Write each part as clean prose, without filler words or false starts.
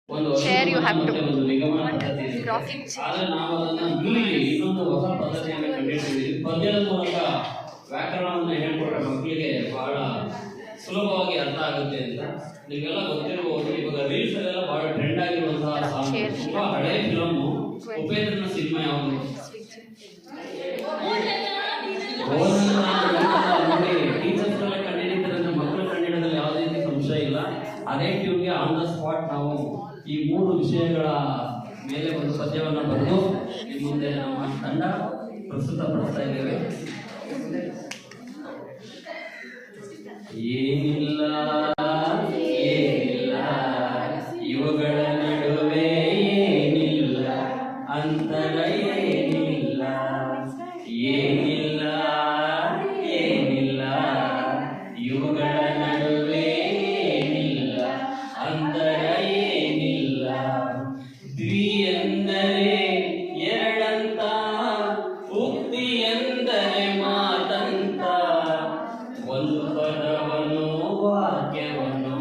chair you have to rocking chair. ನಾವು ಅದನ್ನ ಇನ್ನೊಂದು ಹೊಸ ಪದ್ಧತಿಯನ್ನು ಕಂಡುಹಿಡಿದಿದ್ದೀವಿ. ಪದ್ಯದ ಮೂಲಕ ವ್ಯಾಕರಣವನ್ನು ಹೇಳ್ಕೊಟ್ರೆ ಮಕ್ಕಳಿಗೆ ಬಹಳ ಸುಲಭವಾಗಿ ಅರ್ಥ ಆಗುತ್ತೆ ಅಂತ. ನಿಮಗೆಲ್ಲ ಗೊತ್ತಿರಬಹುದು, ಇವಾಗ ರೀಲ್ಸ್ ಅಲ್ಲೆಲ್ಲ ಬಹಳ ಟ್ರೆಂಡ್ ಆಗಿರುವಂತಹ ಸಾಂಗ್, ತುಂಬಾ ಹಳೆ ಫಿಲಮ್ ಉಪೇಂದ್ರನ ಸಿನಿಮಾ ಯಾವುದು? ಟೀಚರ್ಸ್ ಎಲ್ಲ ಕಂಡುಹಿಡಿತಾರೆ, ಮಕ್ಕಳು ಕಂಡುಹಿಡಿದಲ್ಲಿ ಯಾವುದೇ ರೀತಿ ಸಂಶಯ ಇಲ್ಲ. ಅದೇ ಟ್ಯೂನ್ಗೆ ಆನ್ ದ ಸ್ಪಾಟ್ ನಾವು ಈ 3 ವಿಷಯಗಳ ಮೇಲೆ ಒಂದು ಪದ್ಯವನ್ನು ಬರೆದು ಈ ಮುಂದೆ ನಮ್ಮ ತಂಡ ಪ್ರಸ್ತುತಪಡಿಸ್ತಾ ಇದ್ದೇವೆ. ಏನಿಲ್ಲ ಏನಿಲ್ಲ ಇವುಗಳ ನಡುವೆ ಏನಿಲ್ಲ, ಅಂತರ ಏನಿಲ್ಲ. ಏನಿಲ್ಲ ಏನಿಲ್ಲ ಇವುಗಳ ನಡುವೆ ಏನಿಲ್ಲ, ಅಂತರ ಏನಿಲ್ಲ. ದ್ವಿ ಎಂದರೆ ಎರಡಂತ, ಉಕ್ತಿ ಎಂದರೆ ಮಾತಂತ. ಒಂದು ಪದವನ್ನು ವಾಕ್ಯವನ್ನು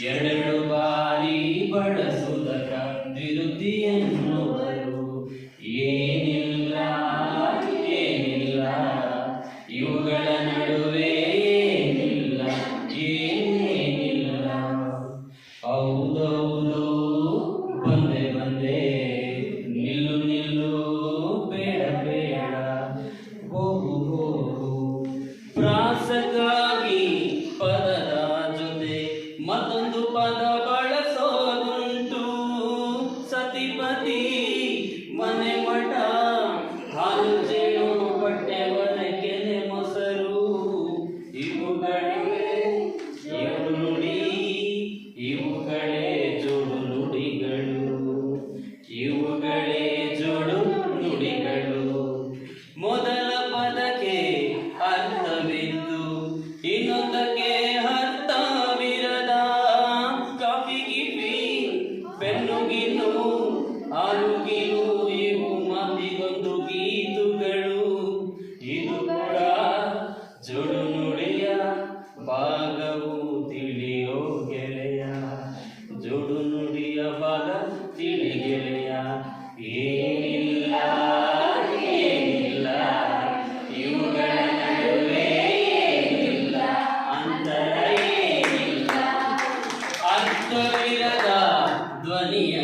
2 ಬಾರಿ ಬಳಸುವುದರ ದ್ವಿರುಕ್ತಿ ಎನ್ನುವರು. ಏನಿಲ್ಲ ಏನಿಲ್ಲ ಇವುಗಳ ನಡುವೆ ಏನಿಲ್ಲ, ಏನಿಲ್ಲ. ಹೌದೌದು ಬಂದೆ ಬಂದೆ, ನಿಲ್ಲು ನಿಲ್ಲು ಬೇಡ ಬೇಡ, ಹೋಗು ಹೋಗು. ಪ್ರಾಸಕ್ಕಾಗಿ ಪದದ ಜೊತೆ ಮತ್ತೊಂದು ಪದ ಬಳಸೋದುಂಟು. ಸತಿಪತಿ ಮನೆ ಮಠ, ಹಾಲು ಜೇನು ಬಟ್ಟೆ ಒಲೆ ಕೆನೆ ಮೊಸರು. ಇವುಗಳೇ ಇವು ನುಡಿ, ಇವುಗಳೇ ಜೋಡು ನುಡಿಗಳು, ಇವುಗಳೇ ಜೋಡು ನುಡಿಗಳು. ಮೊದಲ ಪದಕ್ಕೆ ಅರ್ಥವಿದ್ದು ಇನ್ನೊಂದಕ್ಕೆ ಅರ್ಥವಿರದ. ಕಾಫಿ ಗಿಫಿ ಪೆನ್ನು ಗಿನ್ನು ಆಲುಗಿಲು ಇವು ಮಾತಿಗೊಂದು ಗೀತುಗಳು. ಇದು ಕೂಡ ಜೋಡು ನುಡಿಯ ಭಾಗವು ತಿಳಿಯೋ ಗೆಳೆಯ, ಜೋಡು ನುಡಿಯ ಭಾಗ ತಿಳಿ ಗೆಳೆಯ. ಏನಿಲ್ಲ ಏನಿಲ್ಲ ಇವುಗಳ ನಡುವೆ ಏನಿಲ್ಲ, ಅಂತರ ಏನಿಲ್ಲ. ಅರ್ಥವಿರದ ಧ್ವನಿಯ